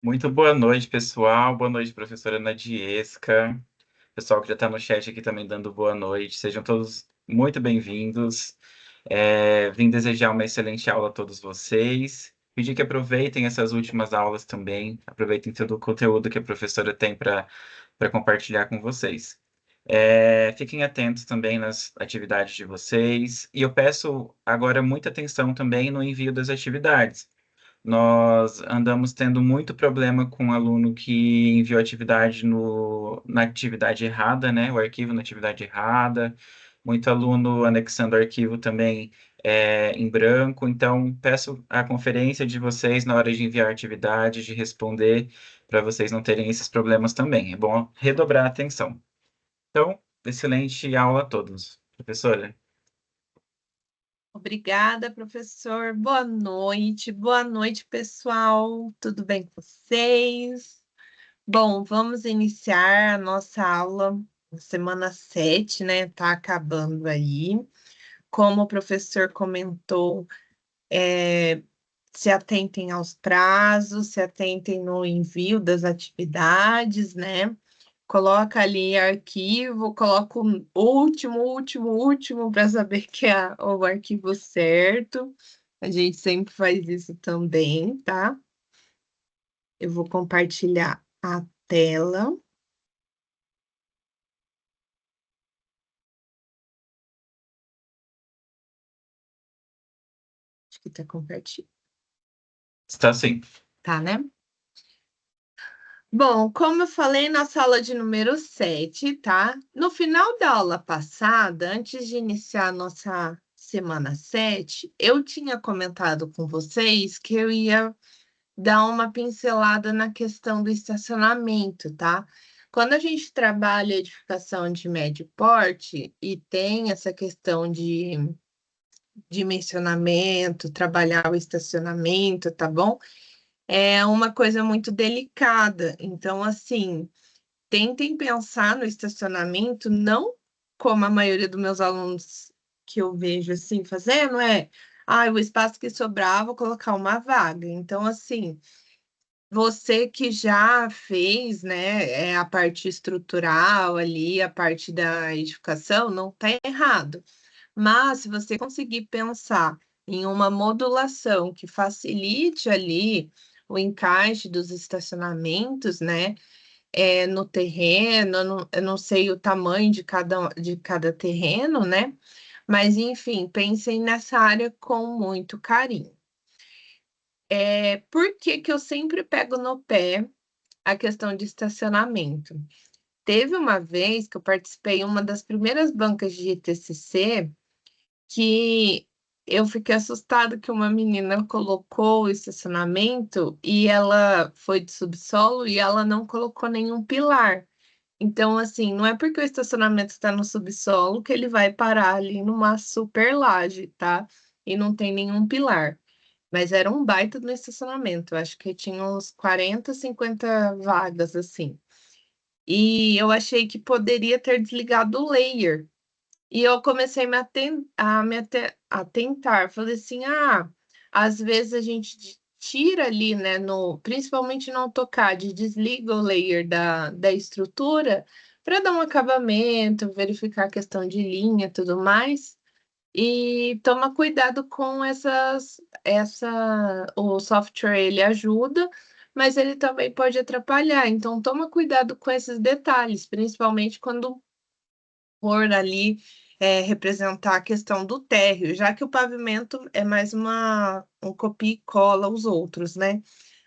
Muito boa noite, pessoal. Boa noite, professora Nadiesca. Pessoal que já está no chat aqui também dando boa noite. Sejam todos muito bem-vindos. Vim desejar uma excelente aula a todos vocês. Pedir que aproveitem essas últimas aulas também. Aproveitem todo o conteúdo que a professora tem para compartilhar com vocês. Fiquem atentos também nas atividades de vocês. E eu peço agora muita atenção também no envio das atividades. Nós andamos tendo muito problema com o aluno que enviou atividade na atividade errada, né? O arquivo na atividade errada. Muito aluno anexando o arquivo também em branco. Então, peço a conferência de vocês na hora de enviar atividade, de responder, para vocês não terem esses problemas também. É bom redobrar a atenção. Então, excelente aula a todos. Professora. Obrigada, professor. Boa noite, pessoal. Tudo bem com vocês? Bom, vamos iniciar a nossa aula na semana 7, né? Tá acabando aí. Como o professor comentou, se atentem aos prazos, se atentem no envio das atividades, né? Coloca ali arquivo, coloca o último para saber que é o arquivo certo. A gente sempre faz isso também, tá? Eu vou compartilhar a tela. Acho que tá compartilhado. Está sim. Tá, né? Bom, como eu falei, nossa aula de número 7, tá? No final da aula passada, antes de iniciar a nossa semana 7, eu tinha comentado com vocês que eu ia dar uma pincelada na questão do estacionamento, tá? Quando a gente trabalha edificação de médio porte e tem essa questão de dimensionamento, trabalhar o estacionamento, tá bom? É uma coisa muito delicada. Então, assim, tentem pensar no estacionamento não como a maioria dos meus alunos que eu vejo assim fazendo, o espaço que sobrar, vou colocar uma vaga. Então, assim, você que já fez, né, a parte estrutural ali, a parte da edificação, não está errado. Mas se você conseguir pensar em uma modulação que facilite ali o encaixe dos estacionamentos, né, no terreno, eu não sei o tamanho de cada terreno, né, mas enfim, pensem nessa área com muito carinho. Por que que eu sempre pego no pé a questão de estacionamento? Teve uma vez que eu participei em uma das primeiras bancas de TCC que eu fiquei assustada que uma menina colocou o estacionamento e ela foi de subsolo e ela não colocou nenhum pilar. Então, assim, não é porque o estacionamento está no subsolo que ele vai parar ali numa super laje, tá? E não tem nenhum pilar. Mas era um baita no estacionamento. Eu acho que tinha uns 40, 50 vagas, assim. E eu achei que poderia ter desligado o layer. E eu comecei a tentar. Falei assim, às vezes a gente tira ali, né, principalmente no AutoCAD, desliga o layer da estrutura para dar um acabamento, verificar a questão de linha e tudo mais. E toma cuidado com o software ele ajuda, mas ele também pode atrapalhar. Então toma cuidado com esses detalhes, principalmente quando for ali representar a questão do térreo, já que o pavimento é mais um copia e cola os outros, né?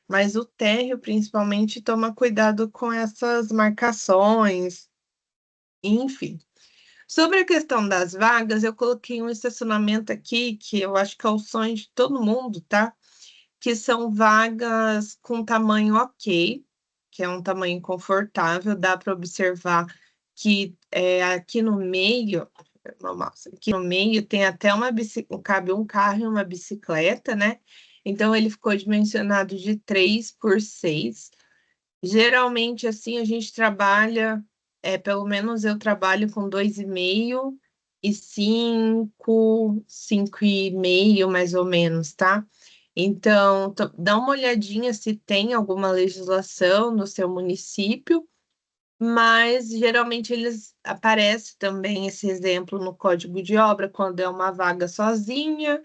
Mas o térreo, principalmente, toma cuidado com essas marcações, enfim. Sobre a questão das vagas, eu coloquei um estacionamento aqui que eu acho que é o sonho de todo mundo, tá? Que são vagas com tamanho ok, que é um tamanho confortável, dá para observar que aqui no meio, aqui no meio tem até cabe um carro e uma bicicleta, né? Então ele ficou dimensionado de 3 por 6. Geralmente, assim, a gente trabalha, pelo menos eu trabalho com 2,5 e 5, 5,5, mais ou menos, tá? Então, dá uma olhadinha se tem alguma legislação no seu município, mas geralmente eles aparece também esse exemplo no Código de Obra quando é uma vaga sozinha,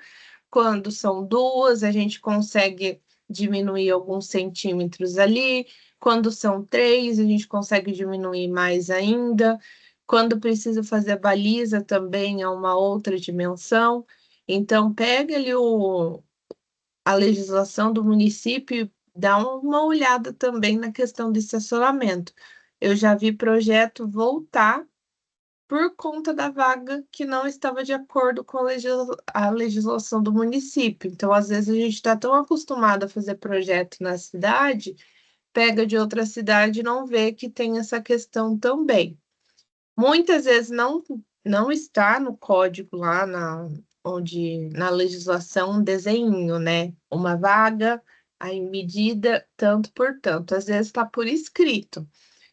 quando são duas, a gente consegue diminuir alguns centímetros ali. Quando são três, a gente consegue diminuir mais ainda. Quando precisa fazer a baliza, também é uma outra dimensão. Então, pega ali a legislação do município e dá uma olhada também na questão de estacionamento. Eu já vi projeto voltar por conta da vaga que não estava de acordo com a legislação do município. Então, às vezes, a gente está tão acostumado a fazer projeto na cidade, pega de outra cidade e não vê que tem essa questão também. Muitas vezes não está no código lá na legislação um desenho, né? Uma vaga, aí medida tanto por tanto. Às vezes está por escrito.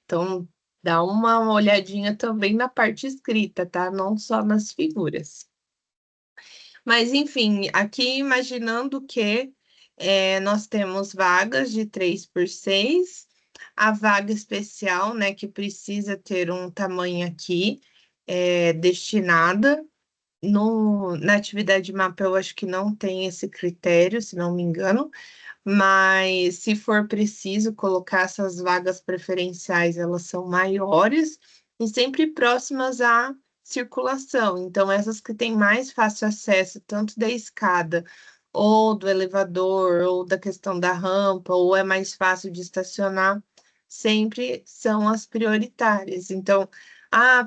Então, dá uma olhadinha também na parte escrita, tá? Não só nas figuras. Mas, enfim, aqui imaginando que nós temos vagas de 3 por 6, a vaga especial, né, que precisa ter um tamanho aqui destinada. Na atividade de mapa, eu acho que não tem esse critério, se não me engano, mas se for preciso colocar essas vagas preferenciais, elas são maiores e sempre próximas à circulação. Então, essas que têm mais fácil acesso, tanto da escada, ou do elevador, ou da questão da rampa, ou é mais fácil de estacionar, sempre são as prioritárias. Então,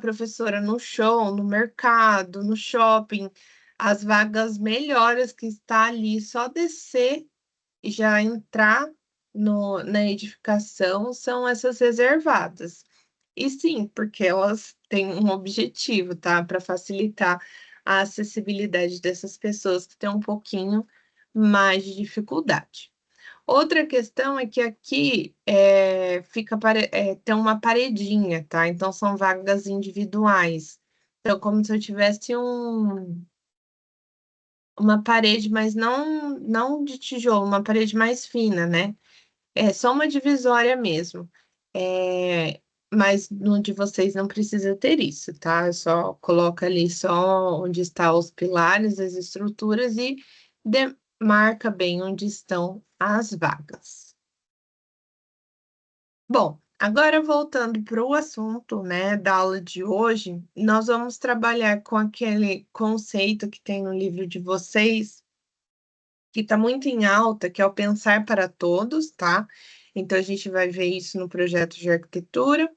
professora, no show, no mercado, no shopping, as vagas melhores que está ali, só descer e já entrar na edificação são essas reservadas. E sim, porque elas têm um objetivo, tá? Para facilitar a acessibilidade dessas pessoas que têm um pouquinho mais de dificuldade. Outra questão é que aqui tem uma paredinha, tá? Então são vagas individuais. Então, como se eu tivesse uma parede, mas não de tijolo, uma parede mais fina, né? É só uma divisória mesmo. É, mas no de vocês não precisa ter isso, tá? Só coloca ali só onde estão os pilares, as estruturas e demarca bem onde estão as vagas. Bom, agora voltando para o assunto, né, da aula de hoje, nós vamos trabalhar com aquele conceito que tem no livro de vocês, que está muito em alta, que é o pensar para todos, tá? Então, a gente vai ver isso no projeto de arquitetura.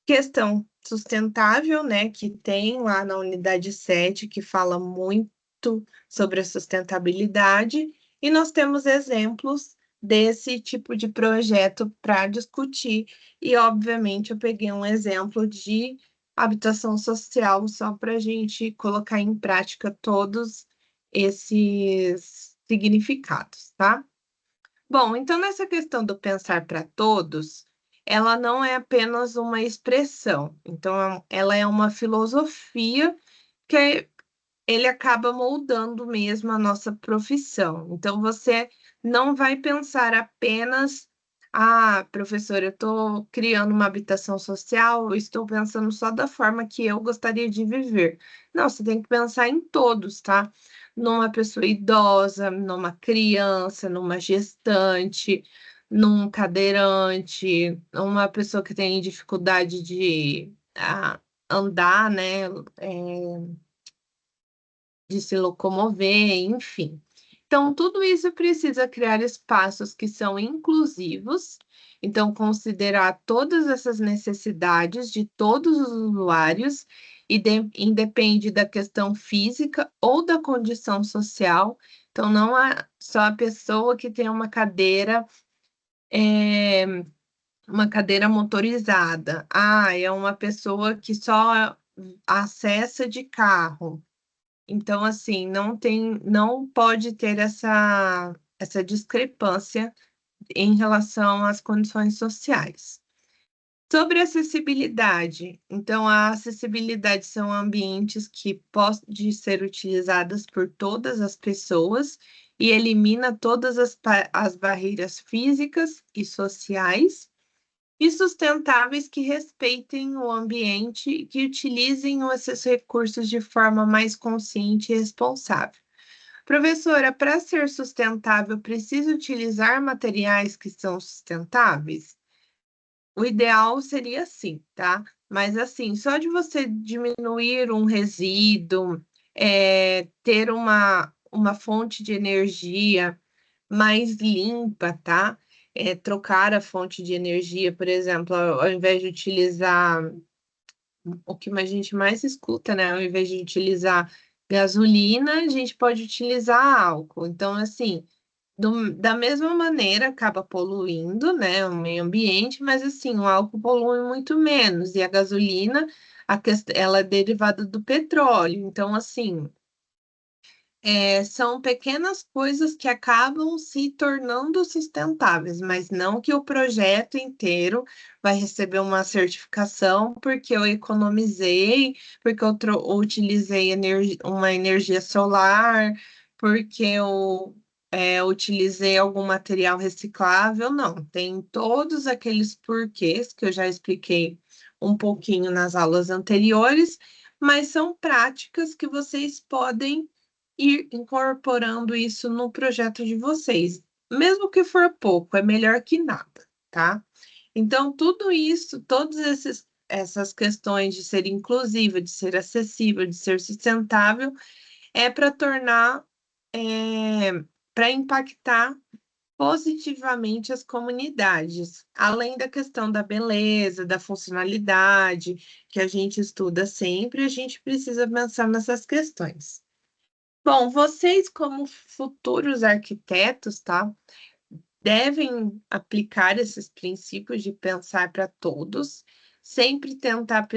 Questão sustentável, né, que tem lá na unidade 7, que fala muito sobre a sustentabilidade, e nós temos exemplos desse tipo de projeto para discutir, e obviamente eu peguei um exemplo de habitação social só para a gente colocar em prática todos esses significados, tá? Bom, então nessa questão do pensar para todos, ela não é apenas uma expressão, então ela é uma filosofia que ele acaba moldando mesmo a nossa profissão. Então você não vai pensar apenas, professora, eu estou criando uma habitação social, eu estou pensando só da forma que eu gostaria de viver. Não, você tem que pensar em todos, tá? Numa pessoa idosa, numa criança, numa gestante, num cadeirante, uma pessoa que tem dificuldade de andar, né? De se locomover, enfim. Então, tudo isso precisa criar espaços que são inclusivos, então, considerar todas essas necessidades de todos os usuários, e independe da questão física ou da condição social. Então, não é só a pessoa que tem é, uma cadeira motorizada. É uma pessoa que só acessa de carro. Então, assim, não pode ter essa discrepância em relação às condições sociais. Sobre acessibilidade, então a acessibilidade são ambientes que podem ser utilizados por todas as pessoas e elimina todas as barreiras físicas e sociais e sustentáveis que respeitem o ambiente e que utilizem esses recursos de forma mais consciente e responsável. Professora, para ser sustentável, precisa utilizar materiais que são sustentáveis? O ideal seria assim, tá? Mas assim, só de você diminuir um resíduo, ter uma fonte de energia mais limpa, tá? Trocar a fonte de energia, por exemplo, ao invés de utilizar o que a gente mais escuta, né? Ao invés de utilizar gasolina, a gente pode utilizar álcool. Então, assim, da mesma maneira, acaba poluindo, né, o meio ambiente, mas assim, o álcool polui muito menos, e a gasolina, ela é derivada do petróleo. Então, assim, são pequenas coisas que acabam se tornando sustentáveis, mas não que o projeto inteiro vai receber uma certificação porque eu economizei, porque eu utilizei uma energia solar, porque eu utilizei algum material reciclável. Não, tem todos aqueles porquês que eu já expliquei um pouquinho nas aulas anteriores, mas são práticas que vocês podem ir incorporando isso no projeto de vocês. Mesmo que for pouco, é melhor que nada, tá? Então, tudo isso, essas questões de ser inclusiva, de ser acessível, de ser sustentável, é para tornar, para impactar positivamente as comunidades, além da questão da beleza, da funcionalidade, que a gente estuda sempre, a gente precisa pensar nessas questões. Bom, vocês, como futuros arquitetos, tá, devem aplicar esses princípios de pensar para todos, sempre tentar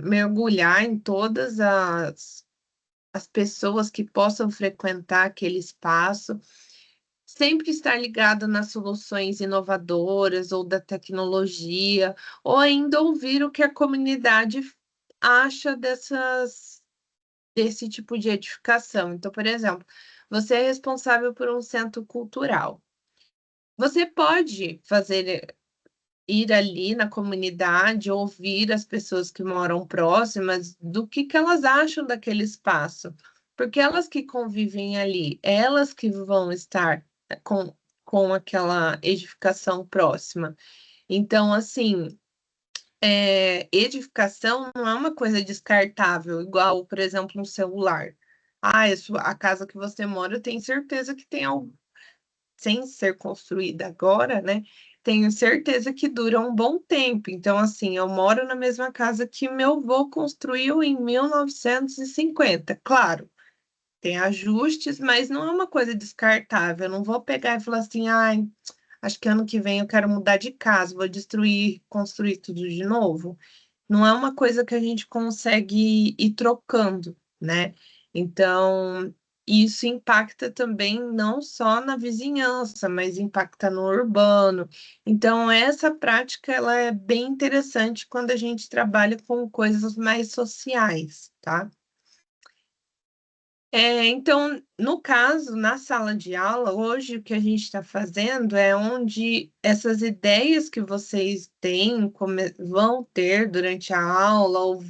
mergulhar em todas as pessoas que possam frequentar aquele espaço, sempre estar ligado nas soluções inovadoras ou da tecnologia, ou ainda ouvir o que a comunidade acha desse tipo de edificação. Então, por exemplo, você é responsável por um centro cultural. Você pode ir ali na comunidade, ouvir as pessoas que moram próximas do que elas acham daquele espaço, porque elas que convivem ali, elas que vão estar com aquela edificação próxima. Então, assim, edificação não é uma coisa descartável, igual, por exemplo, um celular. Ah, a casa que você mora, eu tenho certeza que tem algo, sem ser construída agora, né? Tenho certeza que dura um bom tempo. Então, assim, eu moro na mesma casa que meu avô construiu em 1950. Claro, tem ajustes, mas não é uma coisa descartável. Eu não vou pegar e falar assim, ai, acho que ano que vem eu quero mudar de casa, vou destruir, construir tudo de novo. Não é uma coisa que a gente consegue ir trocando, né? Então, isso impacta também não só na vizinhança, mas impacta no urbano. Então, essa prática ela é bem interessante quando a gente trabalha com coisas mais sociais, tá? Então, no caso, na sala de aula, hoje o que a gente está fazendo é onde essas ideias que vocês têm, vão ter durante a aula, ou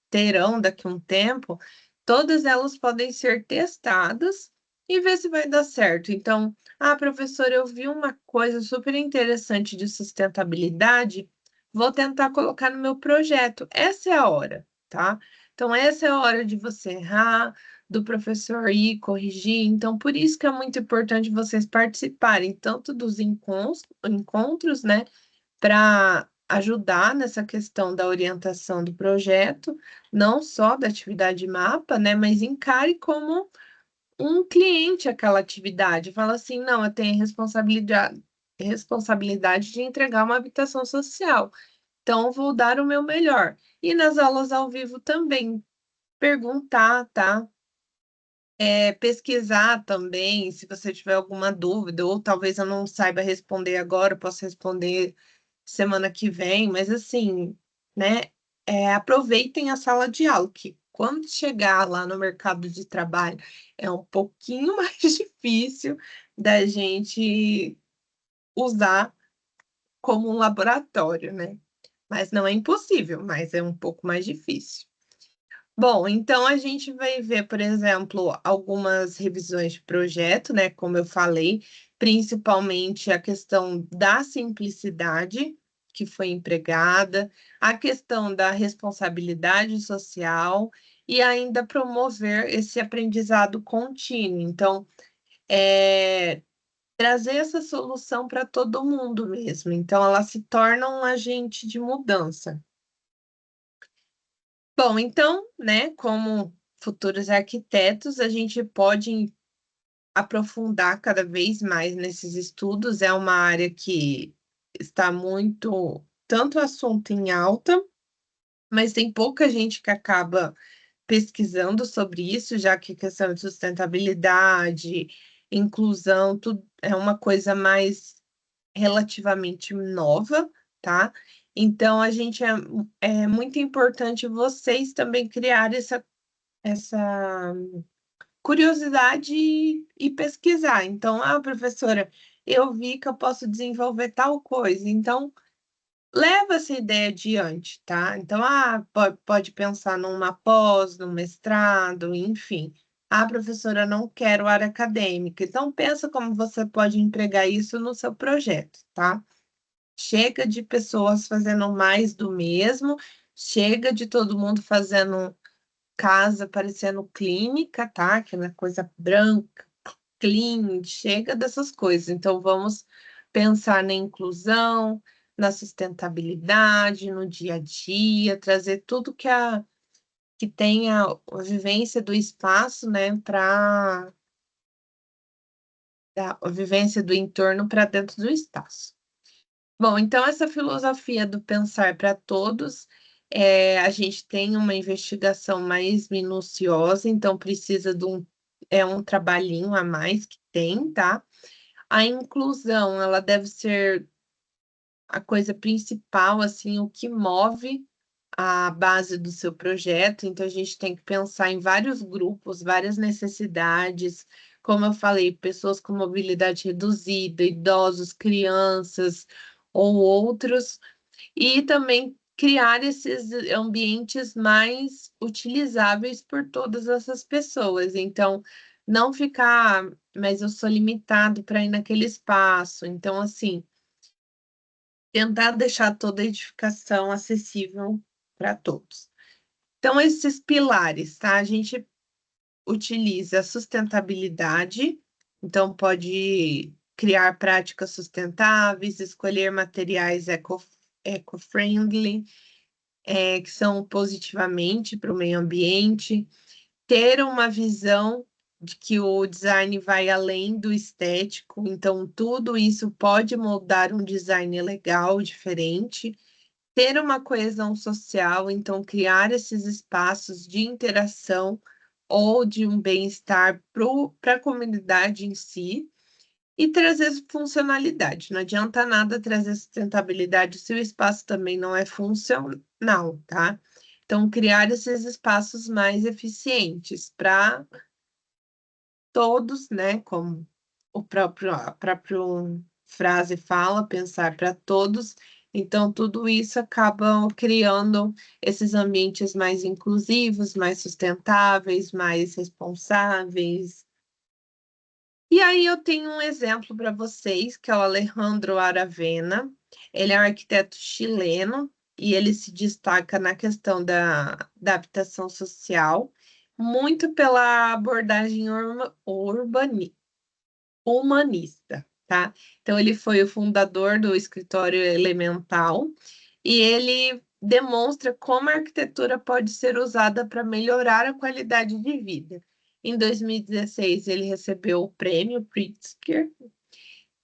terão daqui a um tempo, todas elas podem ser testadas e ver se vai dar certo. Então, professora, eu vi uma coisa super interessante de sustentabilidade, vou tentar colocar no meu projeto. Essa é a hora, tá? Então, essa é a hora de você errar, do professor ir corrigir. Então, por isso que é muito importante vocês participarem tanto dos encontros, né, para ajudar nessa questão da orientação do projeto, não só da atividade mapa, né, mas encare como um cliente aquela atividade. Fala assim, não, eu tenho responsabilidade de entregar uma habitação social. Então, eu vou dar o meu melhor. E nas aulas ao vivo também, perguntar, tá? Pesquisar também, se você tiver alguma dúvida, ou talvez eu não saiba responder agora, eu posso responder semana que vem, mas assim, né, aproveitem a sala de aula, que quando chegar lá no mercado de trabalho é um pouquinho mais difícil da gente usar como um laboratório, né? Mas não é impossível, mas é um pouco mais difícil. Bom, então a gente vai ver, por exemplo, algumas revisões de projeto, né? Como eu falei, principalmente a questão da simplicidade que foi empregada, a questão da responsabilidade social e ainda promover esse aprendizado contínuo. Então, trazer essa solução para todo mundo mesmo. Então, ela se torna um agente de mudança. Bom, então, né, como futuros arquitetos, a gente pode aprofundar cada vez mais nesses estudos. É uma área que está muito, tanto assunto em alta, mas tem pouca gente que acaba pesquisando sobre isso, já que questão de sustentabilidade, inclusão, tudo é uma coisa mais relativamente nova, tá? Então, a gente é muito importante vocês também criarem essa curiosidade e pesquisar. Então, professora, eu vi que eu posso desenvolver tal coisa, então leva essa ideia adiante, tá? Então, pode pensar numa pós, num mestrado, enfim. Professora, não quero área acadêmica. Então, pensa como você pode empregar isso no seu projeto, tá? Chega de pessoas fazendo mais do mesmo, chega de todo mundo fazendo casa parecendo clínica, tá? Aquela coisa branca, clean, chega dessas coisas. Então, vamos pensar na inclusão, na sustentabilidade, no dia a dia, trazer tudo que tenha a vivência do espaço, né, para a vivência do entorno para dentro do espaço. Bom, então essa filosofia do pensar para todos, a gente tem uma investigação mais minuciosa, então precisa de um trabalhinho a mais que tem, tá? A inclusão, ela deve ser a coisa principal, assim, o que move a base do seu projeto, então a gente tem que pensar em vários grupos, várias necessidades, como eu falei, pessoas com mobilidade reduzida, idosos, crianças ou outros, e também criar esses ambientes mais utilizáveis por todas essas pessoas. Então, não ficar, mas eu sou limitado para ir naquele espaço. Então, assim, tentar deixar toda a edificação acessível para todos. Então, esses pilares, tá? A gente utiliza a sustentabilidade, então pode criar práticas sustentáveis, escolher materiais eco-friendly, que são positivamente para o meio ambiente, ter uma visão de que o design vai além do estético, então tudo isso pode moldar um design legal, diferente, ter uma coesão social, então criar esses espaços de interação ou de um bem-estar para a comunidade em si e trazer funcionalidade. Não adianta nada trazer sustentabilidade se o espaço também não é funcional, tá? Então, criar esses espaços mais eficientes para todos, né? Como a própria frase fala, pensar para todos. Então, tudo isso acaba criando esses ambientes mais inclusivos, mais sustentáveis, mais responsáveis. E aí eu tenho um exemplo para vocês, que é o Alejandro Aravena. Ele é um arquiteto chileno e ele se destaca na questão da habitação social, muito pela abordagem humanista, tá? Então, ele foi o fundador do escritório Elemental e ele demonstra como a arquitetura pode ser usada para melhorar a qualidade de vida. Em 2016, ele recebeu o prêmio Pritzker,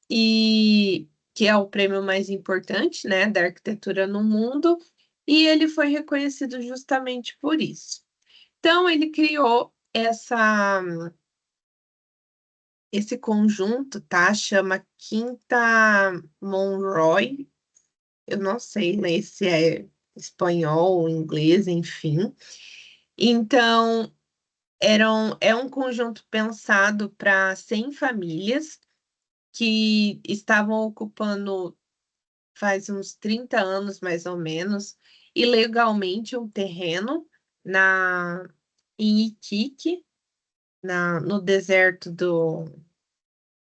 que é o prêmio mais importante, né, da arquitetura no mundo, e ele foi reconhecido justamente por isso. Então, ele criou esse conjunto, tá? Chama Quinta Monroy, eu não sei ler se é espanhol, inglês, enfim. Então, é um conjunto pensado para 100 famílias que estavam ocupando faz uns 30 anos, mais ou menos, ilegalmente um terreno na em Iquique, no deserto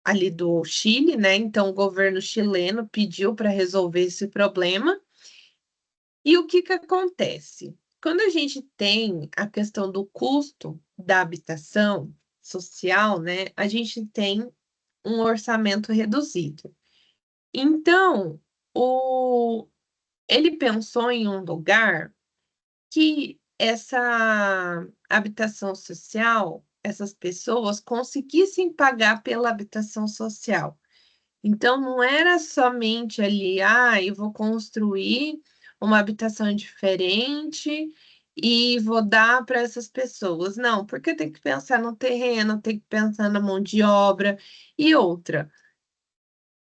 ali do Chile, né? Então, o governo chileno pediu para resolver esse problema. E o que que acontece? Quando a gente tem a questão do custo da habitação social, né? A gente tem um orçamento reduzido. Então, o ele pensou em um lugar que essa habitação social, essas pessoas conseguissem pagar pela habitação social. Então, não era somente ali, eu vou construir uma habitação diferente e vou dar para essas pessoas. Não, porque tem que pensar no terreno, tem que pensar na mão de obra e outra.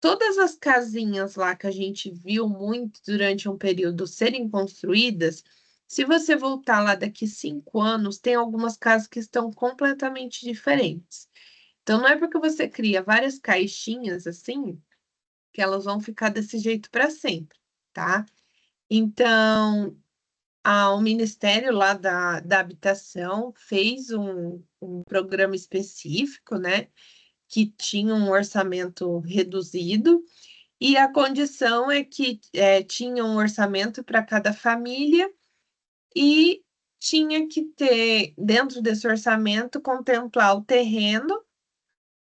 Todas as casinhas lá que a gente viu muito durante um período serem construídas, se você voltar lá daqui 5 anos, tem algumas casas que estão completamente diferentes. Então, não é porque você cria várias caixinhas assim que elas vão ficar desse jeito para sempre, tá? Então, o Ministério lá da Habitação fez um programa específico, né? Que tinha um orçamento reduzido, e a condição é que tinha um orçamento para cada família e tinha que ter, dentro desse orçamento, contemplar o terreno,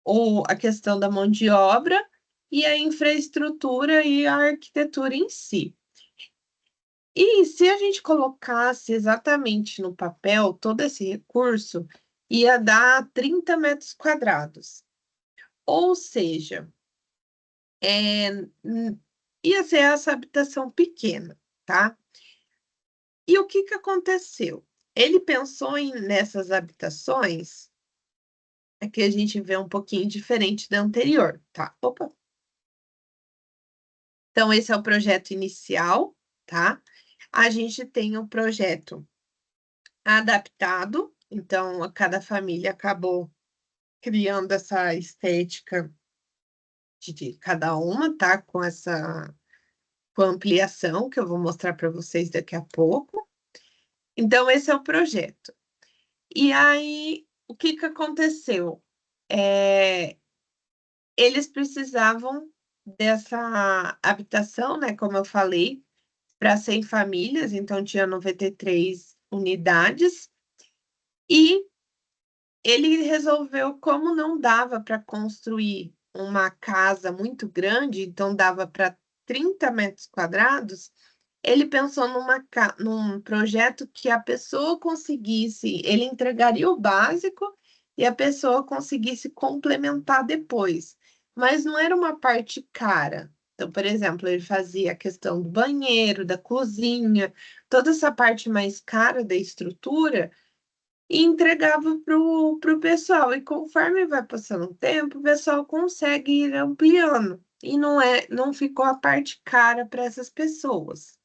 ou a questão da mão de obra e a infraestrutura e a arquitetura em si. E se a gente colocasse exatamente no papel todo esse recurso, ia dar 30 metros quadrados. Ou seja, é, ia ser essa habitação pequena, tá? E o que que aconteceu? Ele pensou nessas habitações, aqui a gente vê um pouquinho diferente da anterior, tá? Opa! Então, esse é o projeto inicial, tá? A gente tem o projeto adaptado, então, cada família acabou criando essa estética de cada uma, tá? Com a ampliação que eu vou mostrar para vocês daqui a pouco. Então, esse é o projeto. E aí, o que que aconteceu? Eles precisavam dessa habitação, né? Como eu falei, para 100 famílias, então tinha 93 unidades, e ele resolveu, como não dava para construir uma casa muito grande, então dava para 30 metros quadrados, ele pensou num projeto que a pessoa conseguisse, ele entregaria o básico e a pessoa conseguisse complementar depois. Mas não era uma parte cara. Então, por exemplo, ele fazia a questão do banheiro, da cozinha, toda essa parte mais cara da estrutura e entregava para o pessoal. E conforme vai passando o tempo, o pessoal consegue ir ampliando. E não ficou a parte cara para essas pessoas.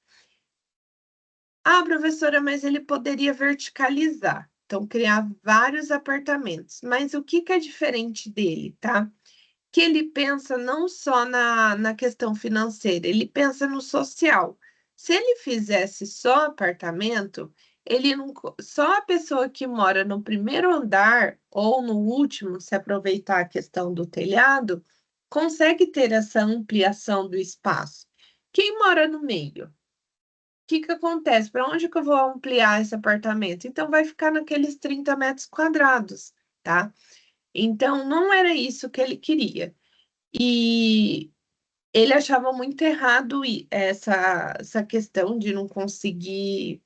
Professora, mas ele poderia verticalizar, então criar vários apartamentos. Mas o que que é diferente dele, tá? Que ele pensa não só na questão financeira, ele pensa no social. Se ele fizesse só apartamento, ele não, só a pessoa que mora no primeiro andar ou no último, se aproveitar a questão do telhado, consegue ter essa ampliação do espaço. Quem mora no meio? Que acontece? Para onde que eu vou ampliar esse apartamento? Então, vai ficar naqueles 30 metros quadrados, tá? Então, não era isso que ele queria. E ele achava muito errado essa questão de não conseguir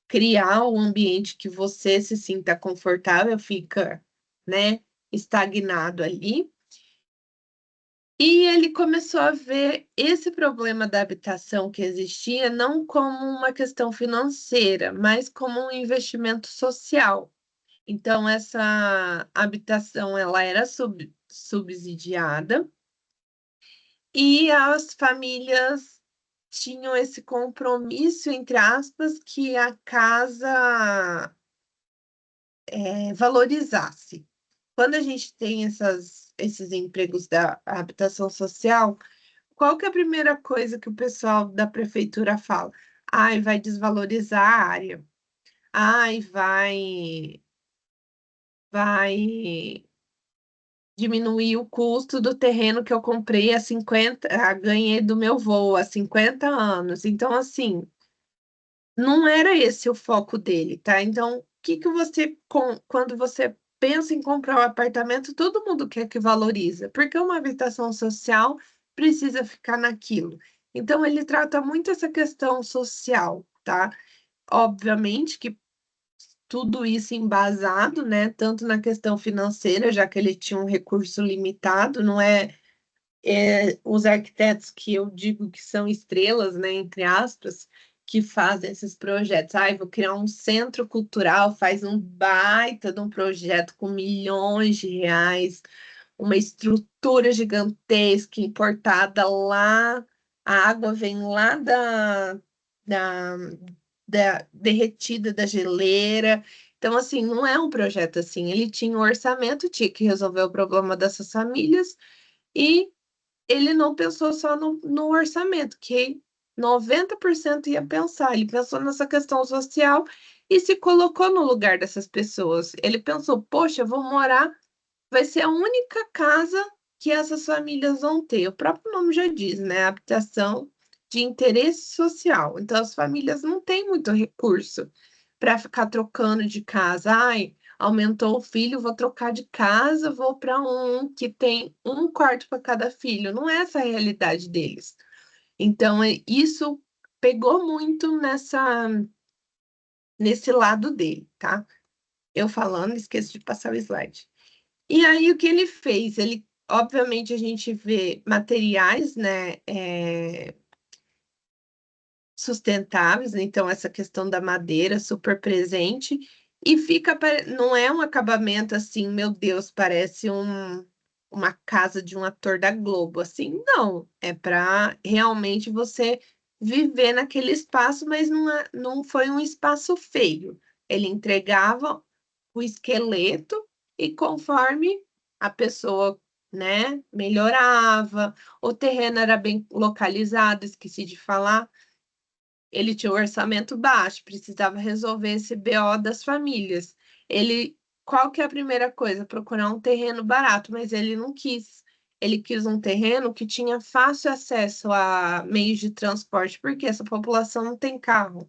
criar um ambiente que você se sinta confortável, fica, né, estagnado ali. E ele começou a ver esse problema da habitação que existia não como uma questão financeira, mas como um investimento social. Então, essa habitação ela era subsidiada e as famílias tinham esse compromisso, entre aspas, que a casa valorizasse. Quando a gente tem esses empregos da habitação social, qual que é a primeira coisa que o pessoal da prefeitura fala? Ai, vai desvalorizar a área. Ai, vai diminuir o custo do terreno que eu comprei ganhei do meu avô há 50 anos. Então, assim, não era esse o foco dele, tá? Então, o que que quando você pensa em comprar um apartamento, todo mundo quer que valoriza, porque uma habitação social precisa ficar naquilo. Então, ele trata muito essa questão social, tá? Obviamente que tudo isso embasado, né? Tanto na questão financeira, já que ele tinha um recurso limitado, não os arquitetos que eu digo que são estrelas, né, entre aspas, que fazem esses projetos. Ai, vou criar um centro cultural, faz um baita de um projeto com milhões de reais, uma estrutura gigantesca importada lá, a água vem lá da, da derretida da geleira. Então, assim, não é um projeto assim. Ele tinha um orçamento, tinha que resolver o problema dessas famílias, e ele não pensou só no orçamento, que 90% ia pensar. Ele pensou nessa questão social e se colocou no lugar dessas pessoas. Ele pensou, poxa, eu vou morar, vai ser a única casa que essas famílias vão ter. O próprio nome já diz, né? Habitação de interesse social. Então, as famílias não têm muito recurso para ficar trocando de casa. Ai, aumentou o filho, vou trocar de casa, vou para um que tem um quarto para cada filho. Não é essa a realidade deles. Então, isso pegou muito nesse lado dele, tá? Eu falando, esqueço de passar o slide. E aí, o que ele fez? Obviamente, a gente vê materiais, né, sustentáveis, então essa questão da madeira super presente, e não é um acabamento assim, meu Deus, parece uma casa de um ator da Globo, assim, não, é para realmente você viver naquele espaço, mas não foi um espaço feio. Ele entregava o esqueleto e conforme a pessoa, né, melhorava, o terreno era bem localizado, esqueci de falar, ele tinha um orçamento baixo, precisava resolver esse BO das famílias. Qual que é a primeira coisa? Procurar um terreno barato, mas ele não quis. Ele quis um terreno que tinha fácil acesso a meios de transporte, porque essa população não tem carro.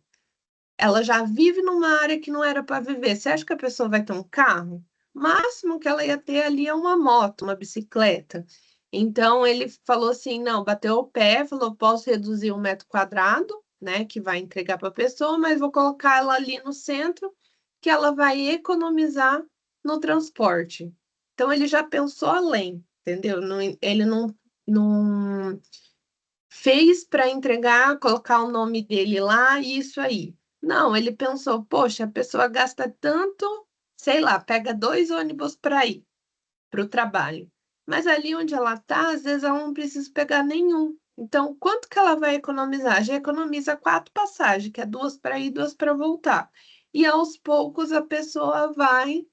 Ela já vive numa área que não era para viver. Você acha que a pessoa vai ter um carro? O máximo que ela ia ter ali é uma moto, uma bicicleta. Então ele falou assim: não, bateu o pé, falou: posso reduzir 1 metro quadrado, né, que vai entregar para a pessoa, mas vou colocar ela ali no centro, que ela vai economizar no transporte. Então ele já pensou além, entendeu? Ele não fez para entregar, colocar o nome dele lá e isso aí. Não, ele pensou, poxa, a pessoa gasta tanto, sei lá, pega 2 ônibus para ir para o trabalho. Mas ali onde ela está, às vezes ela não precisa pegar nenhum. Então, quanto que ela vai economizar? Já economiza 4 passagens, que é 2 para ir, 2 para voltar. E aos poucos a pessoa vai,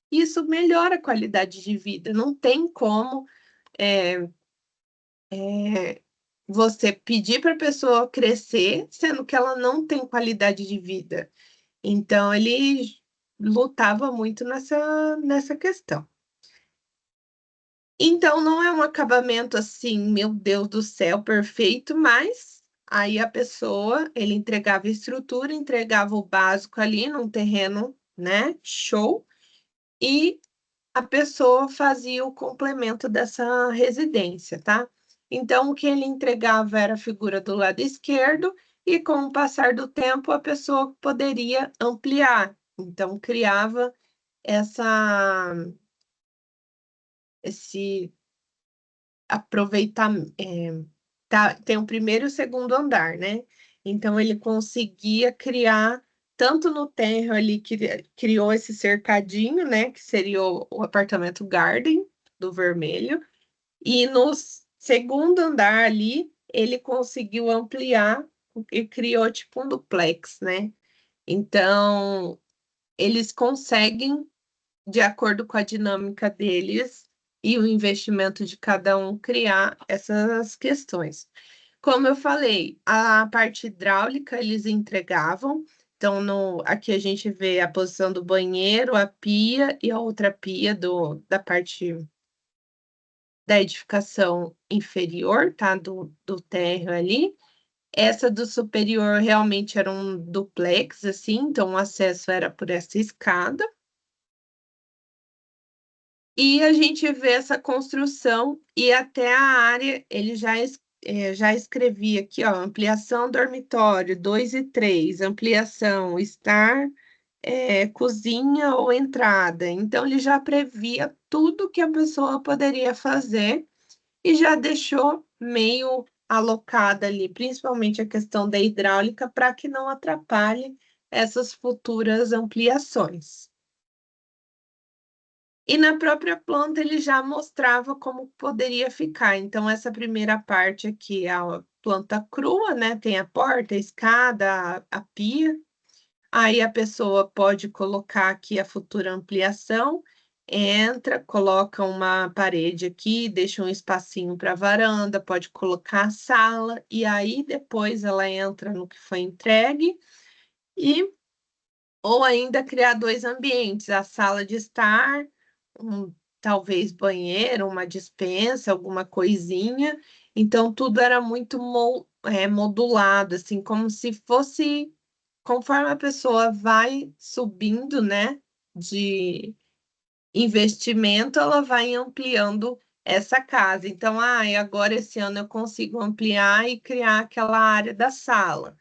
isso melhora a qualidade de vida. Não tem como é, você pedir para a pessoa crescer, sendo que ela não tem qualidade de vida. Então, ele lutava muito nessa questão. Então, não é um acabamento assim, meu Deus do céu, perfeito, mas aí ele entregava a estrutura, entregava o básico ali num terreno, né? Show. E a pessoa fazia o complemento dessa residência, tá? Então, o que ele entregava era a figura do lado esquerdo, e com o passar do tempo, a pessoa poderia ampliar. Então, criava essa, esse aproveitamento. Tem o primeiro e o segundo andar, né? Então, ele conseguia criar, tanto no térreo ali, que criou esse cercadinho, né? Que seria o apartamento Garden, do vermelho. E no segundo andar ali, ele conseguiu ampliar e criou tipo um duplex, né? Então, eles conseguem, de acordo com a dinâmica deles e o investimento de cada um, criar essas questões. Como eu falei, a parte hidráulica eles entregavam. Então, aqui a gente vê a posição do banheiro, a pia e a outra pia da parte da edificação inferior, tá? Do térreo ali. Essa do superior realmente era um duplex, assim, então o acesso era por essa escada. E a gente vê essa construção e até a área, ele já escrevia aqui, ó, ampliação dormitório 2 e 3, ampliação estar, cozinha ou entrada. Então, ele já previa tudo que a pessoa poderia fazer e já deixou meio alocada ali, principalmente a questão da hidráulica, para que não atrapalhe essas futuras ampliações. E na própria planta ele já mostrava como poderia ficar. Então, essa primeira parte aqui é a planta crua, né? Tem a porta, a escada, a pia. Aí a pessoa pode colocar aqui a futura ampliação, entra, coloca uma parede aqui, deixa um espacinho para varanda, pode colocar a sala, e aí depois ela entra no que foi entregue, e ou ainda criar dois ambientes, a sala de estar, talvez banheiro, uma despensa, alguma coisinha. Então, tudo era muito modulado, assim, como se fosse conforme a pessoa vai subindo, né, de investimento, ela vai ampliando essa casa. Então, agora esse ano eu consigo ampliar e criar aquela área da sala.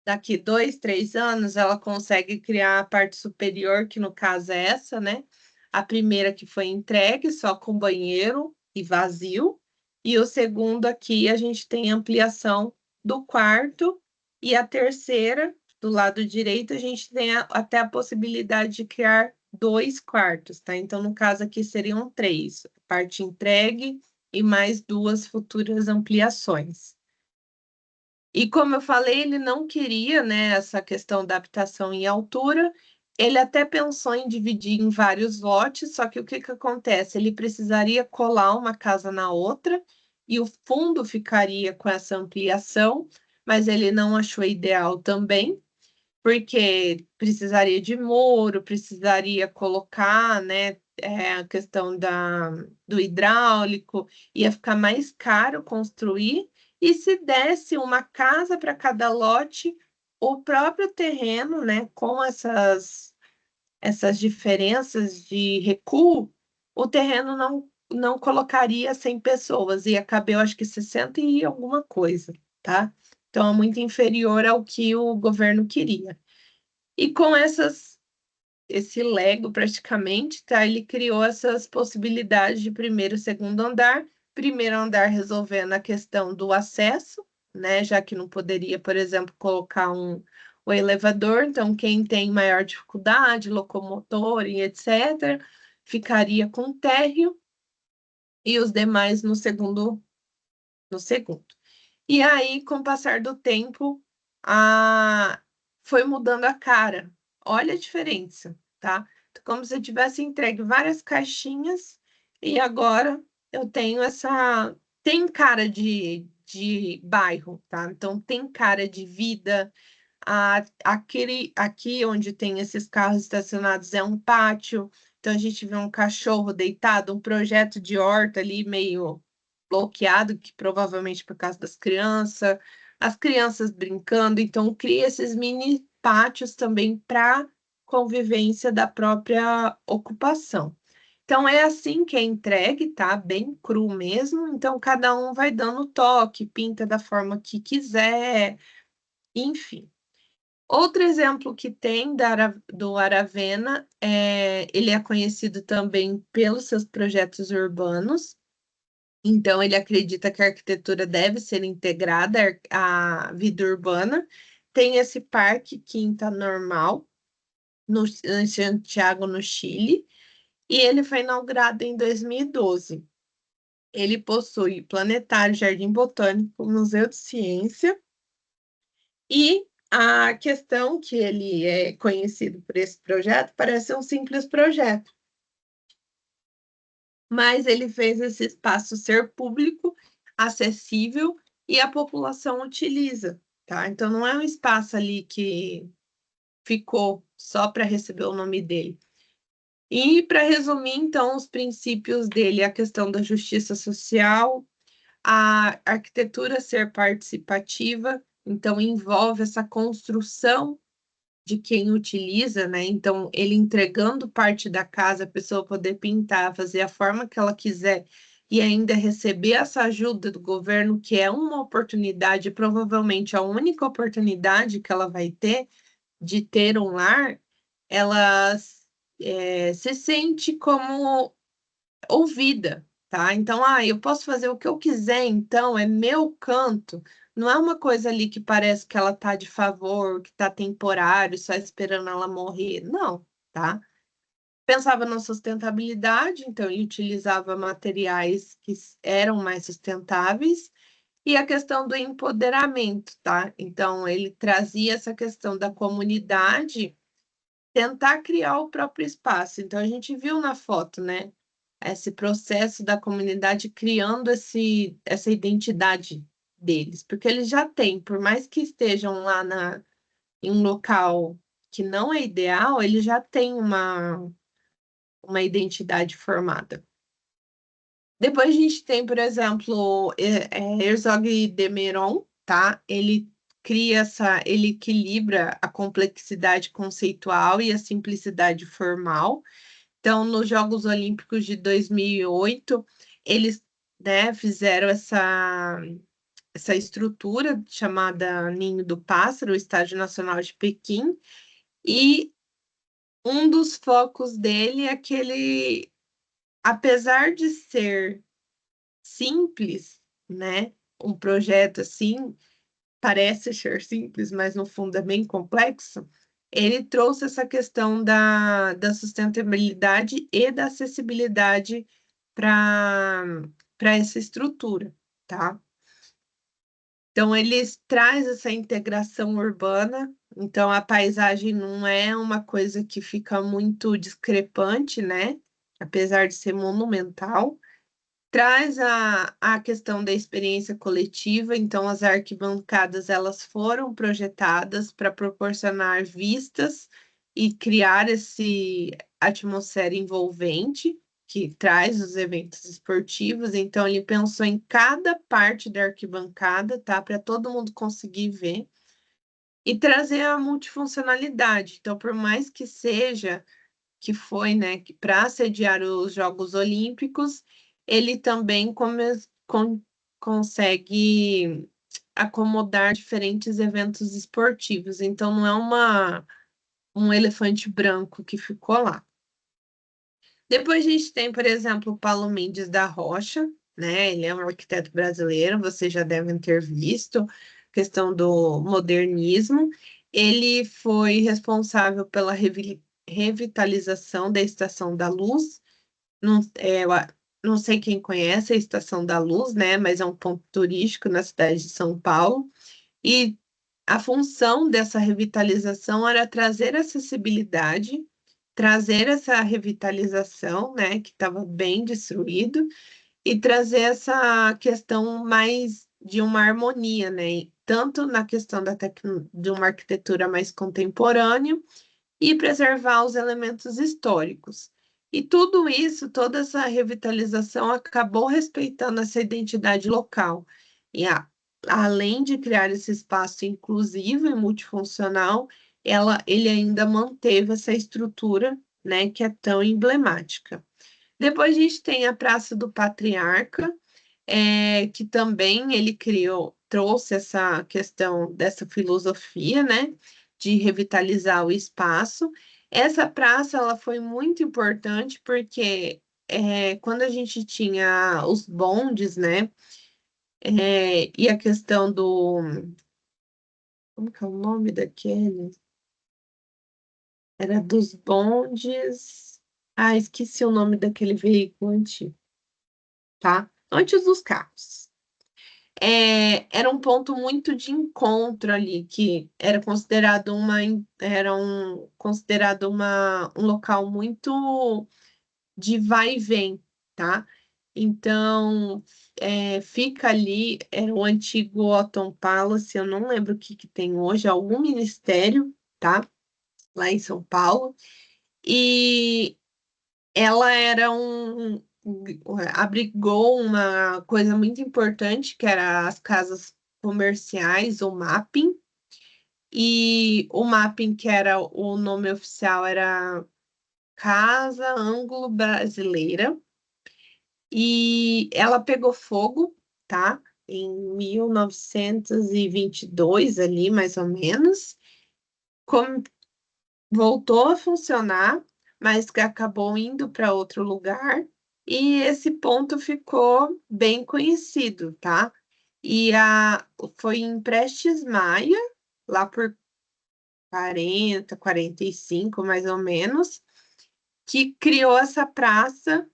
Daqui 2, 3 anos, ela consegue criar a parte superior, que no caso é essa, né? A primeira que foi entregue, só com banheiro e vazio. E o segundo aqui, a gente tem ampliação do quarto. E a terceira, do lado direito, a gente tem até a possibilidade de criar 2 quartos, tá? Então, no caso aqui, seriam 3. Parte entregue e mais 2 futuras ampliações. E como eu falei, ele não queria, né, essa questão da habitação em altura. Ele até pensou em dividir em vários lotes, só que o que que acontece? Ele precisaria colar uma casa na outra e o fundo ficaria com essa ampliação, mas ele não achou ideal também, porque precisaria de muro, precisaria colocar, né, a questão do hidráulico, ia ficar mais caro construir, e se desse uma casa para cada lote, o próprio terreno, né, com essas diferenças de recuo, o terreno não colocaria 100 pessoas, ia caber, eu acho que 60 e alguma coisa, tá? Então, é muito inferior ao que o governo queria. E com esse Lego, praticamente, tá? Ele criou essas possibilidades de primeiro e segundo andar. Primeiro andar resolvendo a questão do acesso, né? Já que não poderia, por exemplo, colocar o elevador. Então, quem tem maior dificuldade, locomotor e etc., ficaria com o térreo e os demais no segundo, no segundo. E aí, com o passar do tempo, a... foi mudando a cara. Olha a diferença, tá? Como se eu tivesse entregue várias caixinhas e agora eu tenho essa. Tem cara de bairro, tá? Então, tem cara de vida. Aqui onde tem esses carros estacionados é um pátio. Então, a gente vê um cachorro deitado, um projeto de horta ali meio bloqueado, que provavelmente por causa das crianças, as crianças brincando, então cria esses mini pátios também para convivência da própria ocupação. Então é assim que é entregue, tá? Bem cru mesmo. Então cada um vai dando toque, pinta da forma que quiser, enfim. Outro exemplo que tem do Aravena, ele é conhecido também pelos seus projetos urbanos. Então, ele acredita que a arquitetura deve ser integrada à vida urbana. Tem esse parque Quinta Normal, em Santiago, no Chile, e ele foi inaugurado em 2012. Ele possui planetário, jardim botânico, museu de ciência e a questão que ele é conhecido por esse projeto parece um simples projeto, mas ele fez esse espaço ser público, acessível e a população utiliza, tá? Então não é um espaço ali que ficou só para receber o nome dele. E para resumir, então, os princípios dele, a questão da justiça social, a arquitetura ser participativa, então envolve essa construção de quem utiliza, né? Então, ele entregando parte da casa, a pessoa poder pintar, fazer a forma que ela quiser e ainda receber essa ajuda do governo, que é uma oportunidade, provavelmente a única oportunidade que ela vai ter de ter um lar, ela se sente como ouvida, tá? Então, eu posso fazer o que eu quiser, então, é meu canto. Não é uma coisa ali que parece que ela tá de favor, que tá temporário, só esperando ela morrer. Não, tá? Pensava na sustentabilidade, então ele utilizava materiais que eram mais sustentáveis e a questão do empoderamento, tá? Então ele trazia essa questão da comunidade tentar criar o próprio espaço. Então a gente viu na foto, né? Esse processo da comunidade criando essa identidade deles, porque eles já têm, por mais que estejam lá em um local que não é ideal, eles já têm uma identidade formada. Depois a gente tem, por exemplo, Herzog de Meuron, tá? Ele equilibra a complexidade conceitual e a simplicidade formal. Então, nos Jogos Olímpicos de 2008, eles, né, fizeram essa estrutura chamada Ninho do Pássaro, o Estádio Nacional de Pequim, e um dos focos dele é que ele, apesar de ser simples, né, um projeto assim, parece ser simples, mas no fundo é bem complexo, ele trouxe essa questão da sustentabilidade e da acessibilidade para essa estrutura, tá? Então, eles traz essa integração urbana, então a paisagem não é uma coisa que fica muito discrepante, né? Apesar de ser monumental. Traz a questão da experiência coletiva, então as arquibancadas elas foram projetadas para proporcionar vistas e criar esse atmosfera envolvente que traz os eventos esportivos. Então ele pensou em cada parte da arquibancada, tá, para todo mundo conseguir ver e trazer a multifuncionalidade. Então, por mais que seja que foi, né, para sediar os Jogos Olímpicos, ele também consegue acomodar diferentes eventos esportivos. Então, não é um elefante branco que ficou lá. Depois a gente tem, por exemplo, o Paulo Mendes da Rocha, né? Ele é um arquiteto brasileiro, vocês já devem ter visto, questão do modernismo. Ele foi responsável pela revitalização da Estação da Luz. Não, não sei quem conhece a Estação da Luz, né? Mas é um ponto turístico na cidade de São Paulo. E a função dessa revitalização era trazer acessibilidade, trazer essa revitalização, né, que estava bem destruído, e trazer essa questão mais de uma harmonia, né, tanto na questão de uma arquitetura mais contemporânea e preservar os elementos históricos. E tudo isso, toda essa revitalização acabou respeitando essa identidade local. E além de criar esse espaço inclusivo e multifuncional, ele ainda manteve essa estrutura, né, que é tão emblemática. Depois a gente tem a Praça do Patriarca, que também ele trouxe essa questão dessa filosofia, né, de revitalizar o espaço. Essa praça ela foi muito importante porque quando a gente tinha os bondes, né, e a questão como que é o nome daquele? Era dos bondes. Ah, esqueci o nome daquele veículo antigo, tá? antes dos carros. Era um ponto muito de encontro ali, que era considerado um local muito de vai e vem, tá? Então, fica ali, era o antigo Otton Palace, eu não lembro o que que tem hoje, algum ministério, tá? Lá em São Paulo. E ela abrigou uma coisa muito importante, que era as casas comerciais, o mapping. E o mapping, que era o nome oficial, era Casa Ângulo Brasileira. E ela pegou fogo, tá? Em 1922, ali, mais ou menos. Com- Voltou a funcionar, mas que acabou indo para outro lugar. E esse ponto ficou bem conhecido, tá? Foi em Prestes Maia, lá por 45, mais ou menos, que criou essa praça